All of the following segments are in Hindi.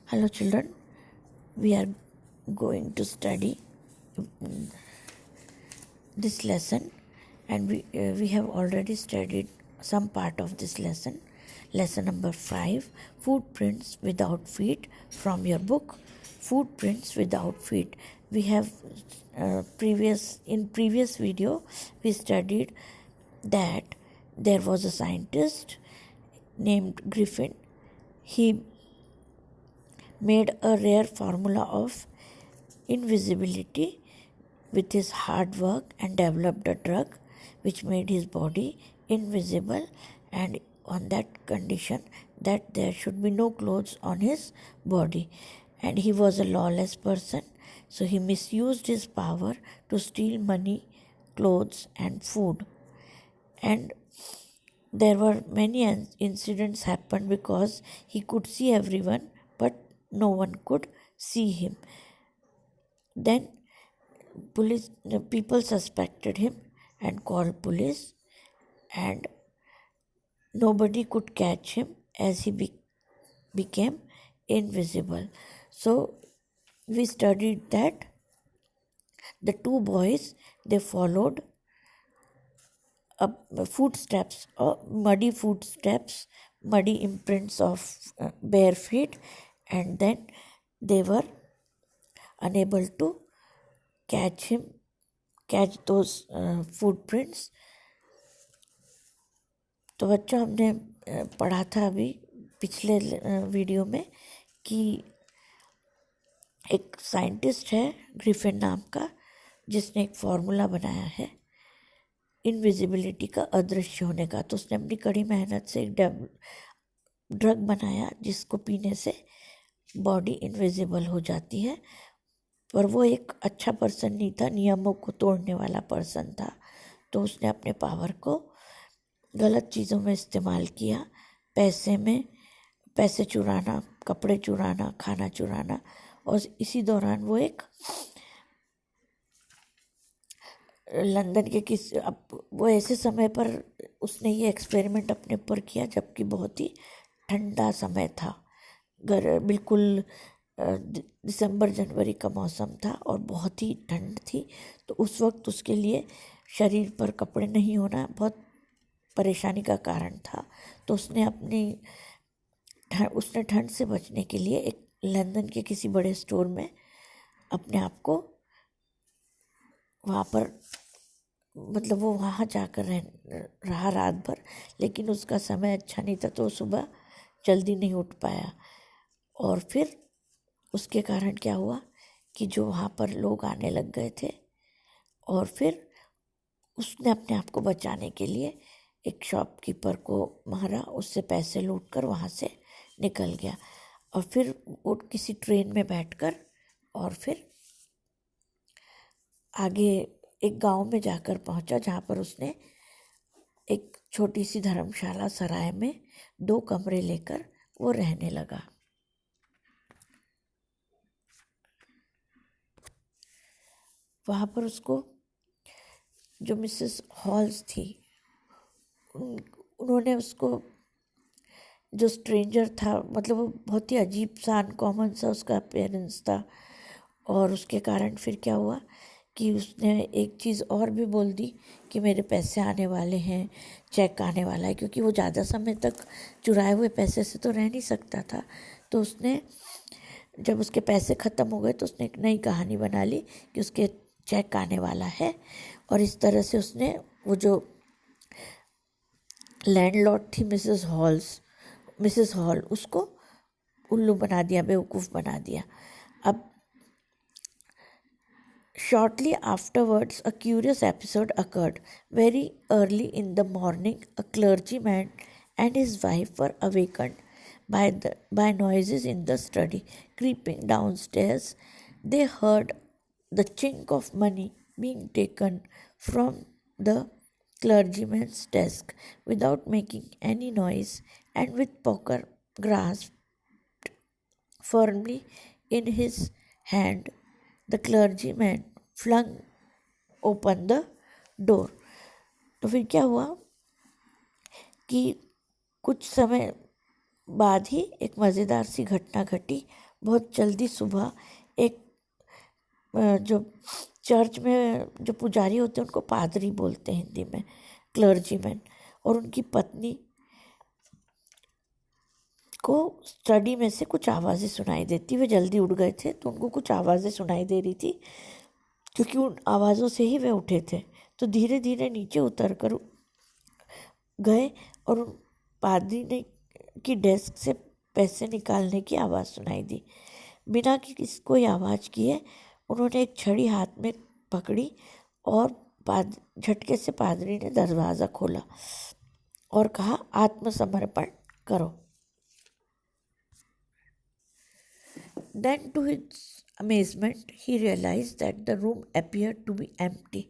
Hello children, we are going to study this lesson and we have already studied some part of this lesson. Lesson number 5, Footprints Without Feet, from your book Footprints Without Feet. We have previous video we studied that there was a scientist named Griffin. He made a rare formula of invisibility with his hard work and developed a drug which made his body invisible, and on that condition that there should be no clothes on his body. And he was a lawless person, so he misused his power to steal money, clothes and food. And there were many incidents happened because he could see everyone but no one could see him. Then people suspected him and called police, and nobody could catch him as he became invisible. So we studied that the two boys, they followed footsteps, muddy footsteps, muddy imprints of bare feet, and then they were unable to catch those footprints. तो बच्चों, हमने पढ़ा था अभी पिछले वीडियो में कि एक साइंटिस्ट है ग्रिफिन नाम का, जिसने एक फॉर्मूला बनाया है इनविजिबिलिटी का, अदृश्य होने का. तो उसने अपनी कड़ी मेहनत से एक ड्रग बनाया जिसको पीने से बॉडी इनविजिबल हो जाती है. पर वो एक अच्छा पर्सन नहीं था, नियमों को तोड़ने वाला पर्सन था. तो उसने अपने पावर को गलत चीज़ों में इस्तेमाल किया, पैसे चुराना, कपड़े चुराना, खाना चुराना. और इसी दौरान वो एक लंदन के वो ऐसे समय पर उसने ये एक्सपेरिमेंट अपने ऊपर किया जबकि बहुत ही ठंडा समय था. बिल्कुल दिसंबर जनवरी का मौसम था और बहुत ही ठंड थी. तो उस वक्त उसके लिए शरीर पर कपड़े नहीं होना बहुत परेशानी का कारण था. तो उसने ठंड से बचने के लिए एक लंदन के किसी बड़े स्टोर में अपने आप को वहाँ पर, मतलब वो वहाँ जाकर रहा रात भर. लेकिन उसका समय अच्छा नहीं था, तो सुबह जल्दी नहीं उठ पाया. और फिर उसके कारण क्या हुआ कि जो वहाँ पर लोग आने लग गए थे, और फिर उसने अपने आप को बचाने के लिए एक शॉपकीपर को मारा, उससे पैसे लूटकर वहाँ से निकल गया. और फिर वो किसी ट्रेन में बैठकर और फिर आगे एक गांव में जाकर पहुंचा, जहाँ पर उसने एक छोटी सी धर्मशाला सराय में 2 कमरे लेकर वो रहने लगा. वहाँ पर उसको जो मिसेस हॉल्स थी, उन्होंने उसको, जो स्ट्रेंजर था, मतलब वो बहुत ही अजीब सा, अनकॉमन सा उसका अपीयरेंस था. और उसके कारण फिर क्या हुआ कि उसने एक चीज़ और भी बोल दी कि मेरे पैसे आने वाले हैं, चेक आने वाला है, क्योंकि वो ज़्यादा समय तक चुराए हुए पैसे से तो रह नहीं सकता था. तो उसने, जब उसके पैसे ख़त्म हो गए तो उसने एक नई कहानी बना ली कि उसके चेक आने वाला है. और इस तरह से उसने वो जो लैंडलॉर्ड थी मिसेस हॉल, उसको उल्लू बना दिया, बेवकूफ़ बना दिया. अब shortly afterwards, a curious episode occurred. Very early in the morning, a clergyman and his wife were awakened by noises in the study. Creeping downstairs, they heard the chink of money being taken from the clergyman's desk without making any noise, and with poker grasped firmly in his hand, the clergyman flung open the door. तो फिर क्या हुआ कि कुछ समय बाद ही एक मज़ेदार सी घटना घटी. बहुत जल्दी सुबह एक जो चर्च में जो पुजारी होते हैं उनको पादरी बोलते हैं हिंदी में, क्लर्जीमैन, और उनकी पत्नी को स्टडी में से कुछ आवाज़ें सुनाई देती। वे जल्दी उठ गए थे तो उनको कुछ आवाज़ें सुनाई दे रही थी, क्योंकि उन आवाज़ों से ही वे उठे थे। तो धीरे धीरे नीचे उतर कर गए और उन पादरी ने की डेस्क से पैसे निकालने की आवाज़ सुनाई दी। बिना किसी कोई आवाज़ किए उन्होंने एक छड़ी हाथ में पकड़ी और झटके से पादरी ने दरवाज़ा खोला और कहा, आत्मसमर्पण करो। Then, to his amazement, he realized that the room appeared to be empty.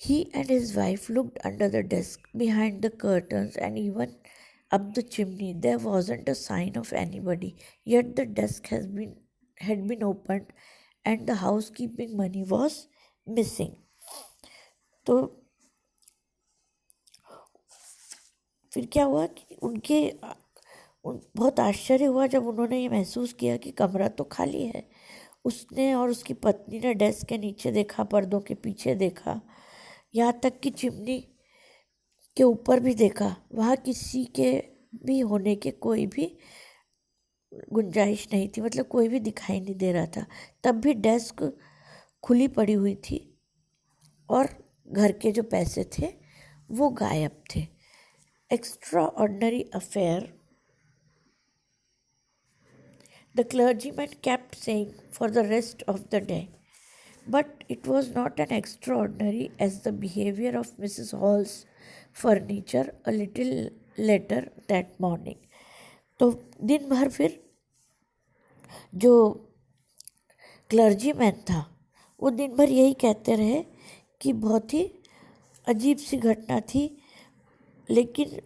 He and his wife looked under the desk, behind the curtains, and even up the chimney. There wasn't a sign of anybody. Yet the desk had been opened, and the housekeeping money was missing. तो फिर क्या हुआ कि बहुत आश्चर्य हुआ जब उन्होंने ये महसूस किया कि कमरा तो खाली है। उसने और उसकी पत्नी ने डेस्क के नीचे देखा, पर्दों के पीछे देखा, यहाँ तक कि चिमनी के ऊपर भी देखा। वहाँ किसी के भी होने के कोई भी गुंजाइश नहीं थी, मतलब कोई भी दिखाई नहीं दे रहा था। तब भी डेस्क खुली पड़ी हुई थी और घर के जो पैसे थे वो गायब थे। Extraordinary affair, the clergyman kept saying for the rest of the day. But it was not as extraordinary as the behavior of Mrs. Hall's furniture a little later that morning. तो दिन भर फिर जो क्लर्जीमैन था वो दिन भर यही कहते रहे कि बहुत ही अजीब सी घटना थी, लेकिन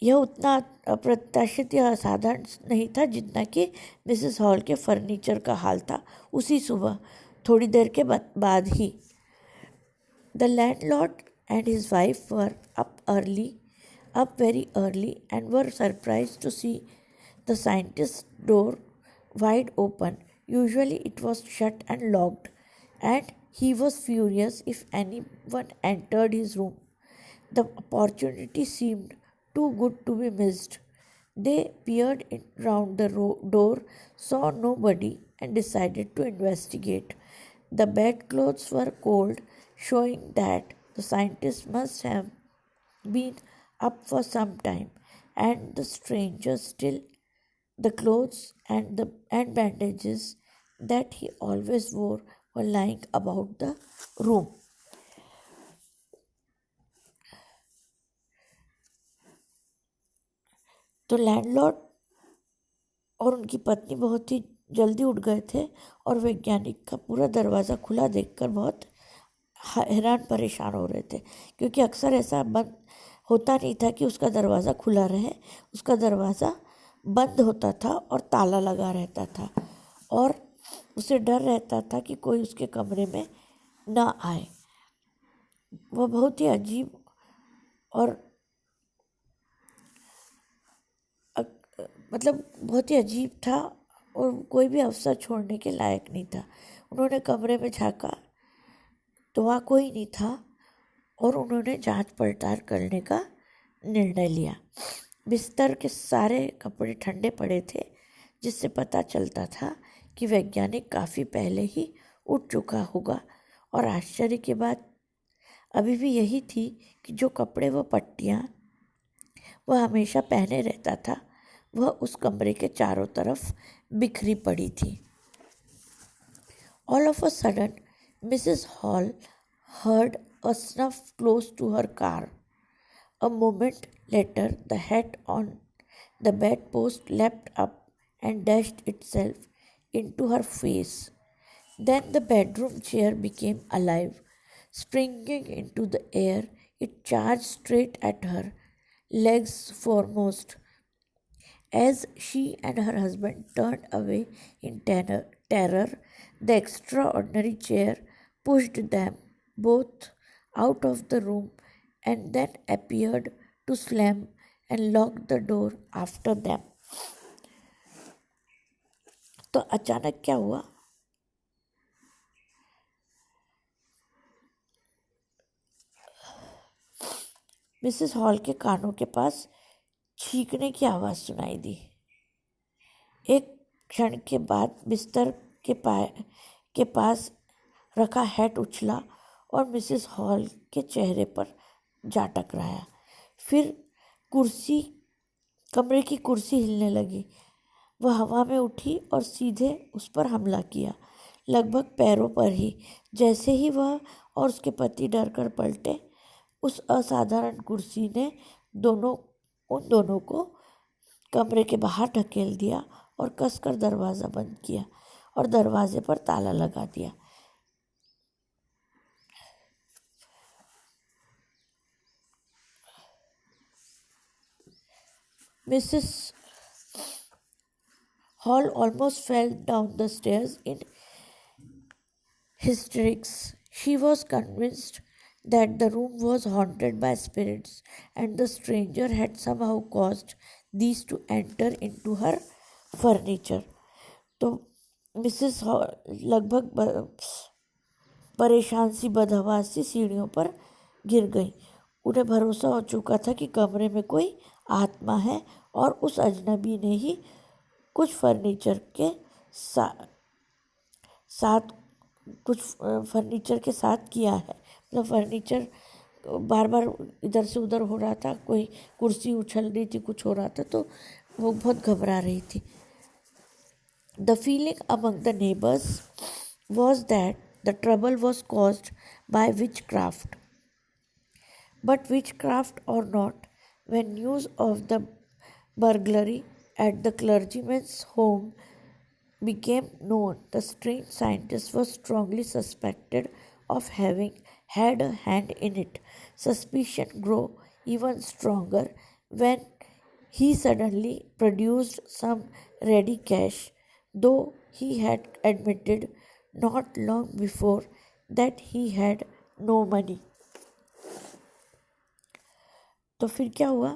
यह उतना अप्रत्याशित या असाधारण नहीं था जितना कि मिसेस हॉल के फर्नीचर का हाल था। उसी सुबह थोड़ी देर के बाद ही the landlord and his wife were up very early and were surprise to see the scientist door wide open. Usually it was shut and locked and he was furious if anyone entered his room. The opportunity seemed too good to be missed. They peered round the door, saw nobody, and decided to investigate. The bedclothes were cold, showing that the scientists must have been up for some time, and the stranger still the clothes and bandages that he always wore were lying about the room. तो लैंडलॉर्ड और उनकी पत्नी बहुत ही जल्दी उठ गए थे और वैज्ञानिक का पूरा दरवाज़ा खुला देखकर बहुत हैरान परेशान हो रहे थे, क्योंकि अक्सर ऐसा बंद होता नहीं था कि उसका दरवाज़ा खुला रहे। उसका दरवाज़ा बंद होता था और ताला लगा रहता था और उसे डर रहता था कि कोई उसके कमरे में ना आए। वह बहुत ही अजीब और मतलब बहुत ही अजीब था और कोई भी अवसर छोड़ने के लायक नहीं था। उन्होंने कमरे में झांका तो वहाँ कोई नहीं था और उन्होंने जांच पड़ताल करने का निर्णय लिया। बिस्तर के सारे कपड़े ठंडे पड़े थे, जिससे पता चलता था कि वैज्ञानिक काफ़ी पहले ही उठ चुका होगा। और आश्चर्य की बात अभी भी यही थी कि जो कपड़े व पट्टियाँ वह हमेशा पहने रहता था वह उस कमरे के चारों तरफ बिखरी पड़ी थी। All of a sudden, Mrs. Hall heard a snuff close to her car. A moment later, the hat on the bedpost leapt up and dashed itself into her face. Then the bedroom chair became alive. Springing into the air, it charged straight at her, legs foremost. As she and her husband turned away in terror, the extraordinary chair pushed them both out of the room and then appeared to slam and lock the door after them. तो अचानक क्या हुआ, मिसेस हॉल के कानों के पास छींकने की आवाज़ सुनाई दी। एक क्षण के बाद बिस्तर के पास रखा हैट उछला और मिसेस हॉल के चेहरे पर जा टकराया। फिर कुर्सी कमरे की कुर्सी हिलने लगी। वह हवा में उठी और सीधे उस पर हमला किया, लगभग पैरों पर ही। जैसे ही वह और उसके पति डर कर पलटे, उस असाधारण कुर्सी ने उन दोनों को कमरे के बाहर ढकेल दिया और कसकर दरवाज़ा बंद किया और दरवाजे पर ताला लगा दिया। Mrs hall almost fell down the stairs in hysterics. She was convinced that the room was haunted by spirits and the stranger had somehow caused these to enter into her furniture. तो मिसेस लगभग परेशान सी बदहवास सी सीढ़ियों पर गिर गई। उन्हें भरोसा हो चुका था कि कमरे में कोई आत्मा है और उस अजनबी ने ही कुछ फर्नीचर के साथ किया है। मतलब फर्नीचर बार बार इधर से उधर हो रहा था, कोई कुर्सी उछल रही थी, कुछ हो रहा था, तो वो बहुत घबरा रही थी। The feeling among the neighbours was that the trouble was caused by which craft, but which craft और not, when news of the burglary at the clergyman's home became known, the strange scientist was strongly suspected of having had a hand in it. Suspicion grew even stronger when he suddenly produced some ready cash, though he had admitted not long before that he had no money. तो फिर क्या हुआ,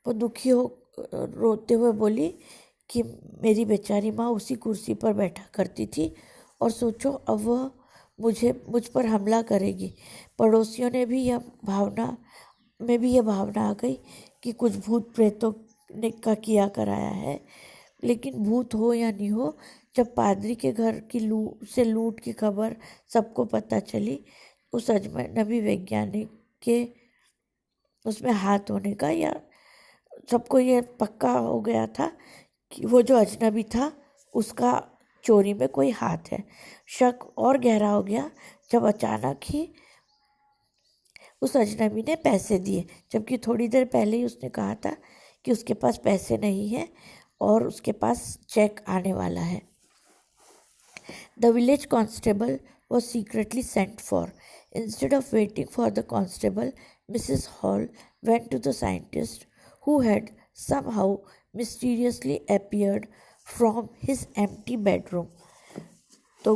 वो दुखी हो रोते हुए बोली कि मेरी बेचारी माँ उसी कुर्सी पर बैठा करती थी और सोचो अब वह मुझ पर हमला करेगी। पड़ोसियों ने भी यह भावना आ गई कि कुछ भूत प्रेतों ने का किया कराया है। लेकिन भूत हो या नहीं हो, जब पादरी के घर की लूट की खबर सबको पता चली, उस अजनबी वैज्ञानिक के उसमें हाथ होने का या सबको ये पक्का हो गया था कि वो जो अजनबी था उसका चोरी में कोई हाथ है। शक और गहरा हो गया जब अचानक ही उस अजनबी ने पैसे दिए, जबकि थोड़ी देर पहले ही उसने कहा था कि उसके पास पैसे नहीं है और उसके पास चेक आने वाला है। The village constable was secretly sent for. Instead of waiting for the constable, Mrs. Hall went to the scientist, who had somehow mysteriously appeared from his empty bedroom. तो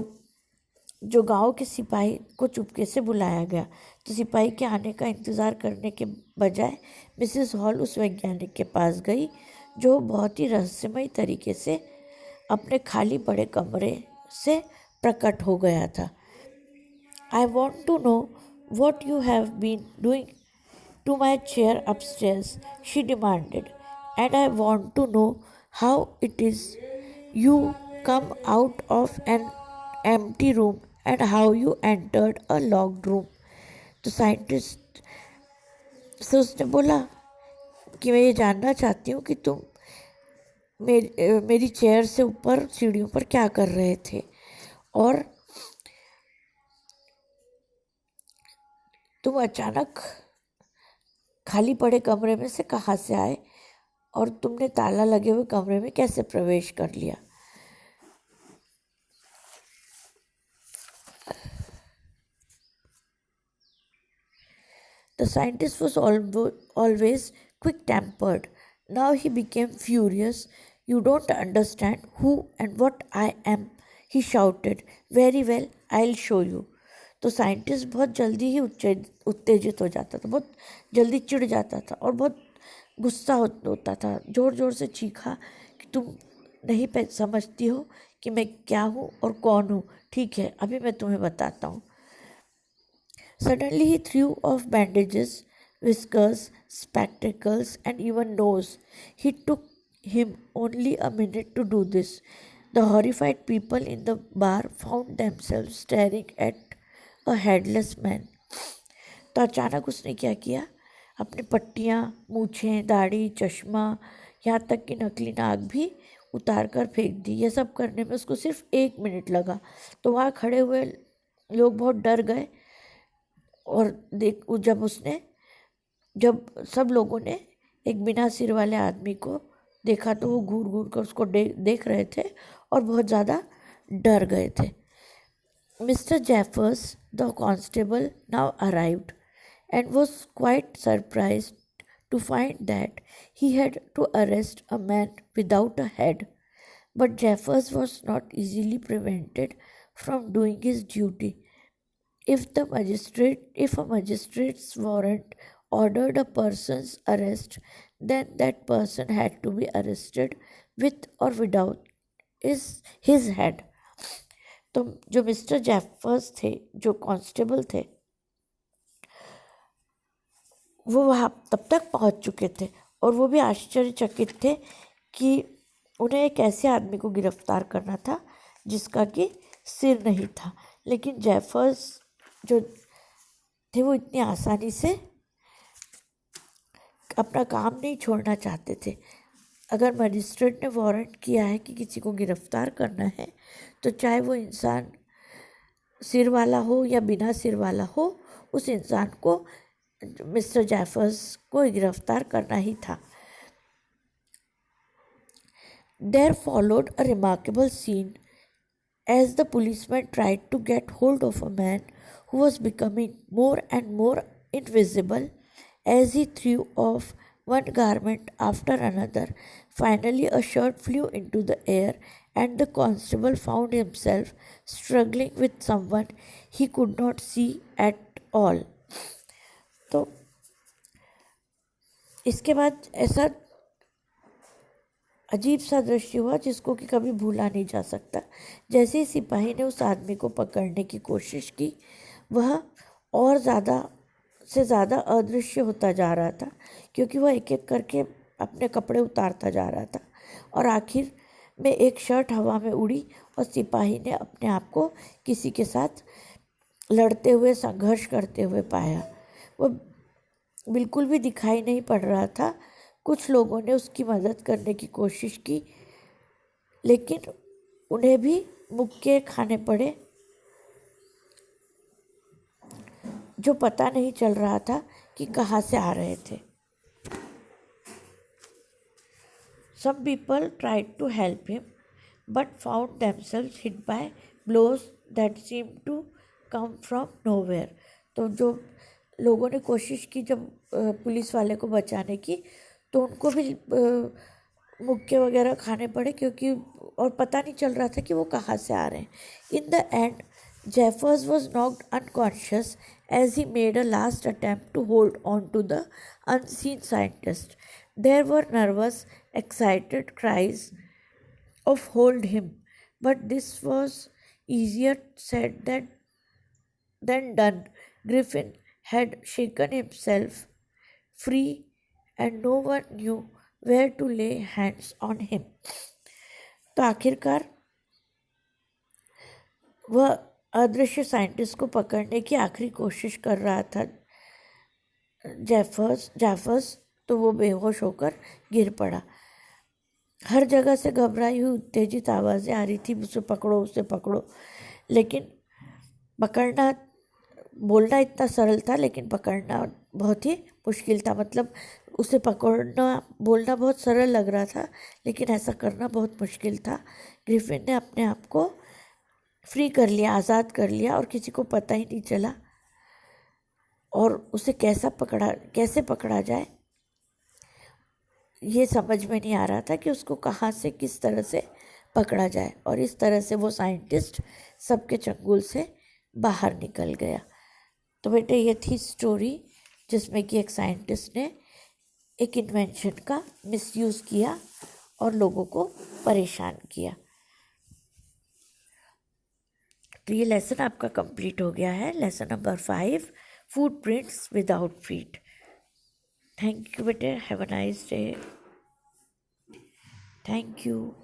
जो गांव के सिपाही को चुपके से बुलाया गया, तो सिपाही के आने का इंतज़ार करने के बजाय मिसेस हॉल उस वैज्ञानिक के पास गई जो बहुत ही रहस्यमय तरीके से अपने खाली पड़े कमरे से प्रकट हो गया था। I want to know what you have been doing to my chair upstairs, she demanded, and I want to know how it is you come out of an empty room and how you entered a locked room. तो साइंटिस्ट से उसने बोला कि मैं ये जानना चाहती हूँ कि तुम मेरी चेयर से ऊपर सीढ़ियों पर क्या कर रहे थे और तुम अचानक खाली पड़े कमरे में से कहाँ से आए और तुमने ताला लगे हुए कमरे में कैसे प्रवेश कर लिया। The scientist was always quick-tempered. Now he became furious. You don't understand who and what I am, he shouted. Very well, I'll show you. तो साइंटिस्ट बहुत जल्दी ही उत्तेजित हो जाता था, बहुत जल्दी चिढ़ जाता था और बहुत गुस्सा होता था। जोर जोर से चीखा कि तुम नहीं समझती हो कि मैं क्या हूँ और कौन हूँ। ठीक है, अभी मैं तुम्हें बताता हूँ। Suddenly he threw off bandages, whiskers, spectacles, and even nose. He took him only a minute to do this. The horrified people in the bar found themselves staring at a headless man. तो अचानक उसने क्या किया, अपनी पट्टियाँ, मूछें, दाढ़ी, चश्मा, यहाँ तक कि नकली नाक भी उतार कर फेंक दी। यह सब करने में उसको सिर्फ 1 मिनट लगा। तो वहाँ खड़े हुए लोग बहुत डर गए और जब सब लोगों ने एक बिना सिर वाले आदमी को देखा तो वो घूर घूर कर उसको देख रहे थे और बहुत ज़्यादा डर गए थे। Mr. Jeffers, the constable, now arrived and was quite surprised to find that he had to arrest a man without a head. But Jeffers was not easily prevented from doing his duty. If a magistrate's warrant ordered a person's arrest, then that person had to be arrested with or without his head. तो जो मिस्टर जेफर्स थे, जो कांस्टेबल थे, वो वहाँ तब तक पहुँच चुके थे और वो भी आश्चर्यचकित थे कि उन्हें एक ऐसे आदमी को गिरफ्तार करना था जिसका कि सिर नहीं था। लेकिन जेफर्स जो थे वो इतनी आसानी से अपना काम नहीं छोड़ना चाहते थे। अगर मजिस्ट्रेट ने वारंट किया है कि किसी को गिरफ्तार करना है तो चाहे वो इंसान सिर वाला हो या बिना सिर वाला हो, उस इंसान को, मिस्टर जेफर्स को गिरफ्तार करना ही था। There followed a remarkable scene as the policeman tried to get hold of a man who was becoming more and more invisible as he threw off one garment after another. Finally, a shirt flew into the air and the constable found himself struggling with someone he could not see at all. तो इसके बाद ऐसा अजीब सा दृश्य हुआ जिसको कि कभी भूला नहीं जा सकता। जैसे ही सिपाही ने उस आदमी को पकड़ने की कोशिश की, वह और ज़्यादा से ज़्यादा अदृश्य होता जा रहा था, क्योंकि वह एक एक करके अपने कपड़े उतारता जा रहा था और आखिर में एक शर्ट हवा में उड़ी और सिपाही ने अपने आप को किसी के साथ लड़ते हुए, संघर्ष करते हुए पाया। वह बिल्कुल भी दिखाई नहीं पड़ रहा था। कुछ लोगों ने उसकी मदद करने की कोशिश की, लेकिन उन्हें भी मुक्के खाने पड़े, जो पता नहीं चल रहा था कि कहाँ से आ रहे थे। Some people tried to help him, but found themselves hit by blows that seemed to come from nowhere. तो जो लोगों ने कोशिश की जब पुलिस वाले को बचाने की, तो उनको भी मुक्के वगैरह खाने पड़े, क्योंकि और पता नहीं चल रहा था कि वो कहाँ से आ रहे हैं। In the end Jeffers was knocked unconscious as he made a last attempt to hold on to the unseen scientist. There were nervous, excited cries of "Hold him!" But this was easier said than done. Griffin had shaken himself free and no one knew where to lay hands on him. तो आखिरकार वह अदृश्य साइंटिस्ट को पकड़ने की आखिरी कोशिश कर रहा था जेफर्स, तो वो बेहोश होकर गिर पड़ा। हर जगह से घबराई हुई उत्तेजित आवाज़ें आ रही थी, उसे पकड़ो, उसे पकड़ो। लेकिन पकड़ना, बोलना इतना सरल था, लेकिन पकड़ना बहुत ही मुश्किल था। मतलब उसे पकड़ना, बोलना बहुत सरल लग रहा था, लेकिन ऐसा करना बहुत मुश्किल था। ग्रिफिन ने अपने आप को फ्री कर लिया, आज़ाद कर लिया, और किसी को पता ही नहीं चला और उसे कैसे पकड़ा जाए ये समझ में नहीं आ रहा था कि उसको कहाँ से किस तरह से पकड़ा जाए, और इस तरह से वो साइंटिस्ट सबके चंगुल से बाहर निकल गया। तो बेटे ये थी स्टोरी जिसमें कि एक साइंटिस्ट ने एक इन्वेंशन का मिसयूज़ किया और लोगों को परेशान किया। तो ये लेसन आपका कंप्लीट हो गया है, lesson number 5, food prints without feet. Thank you बेटे, have a nice day. Thank you.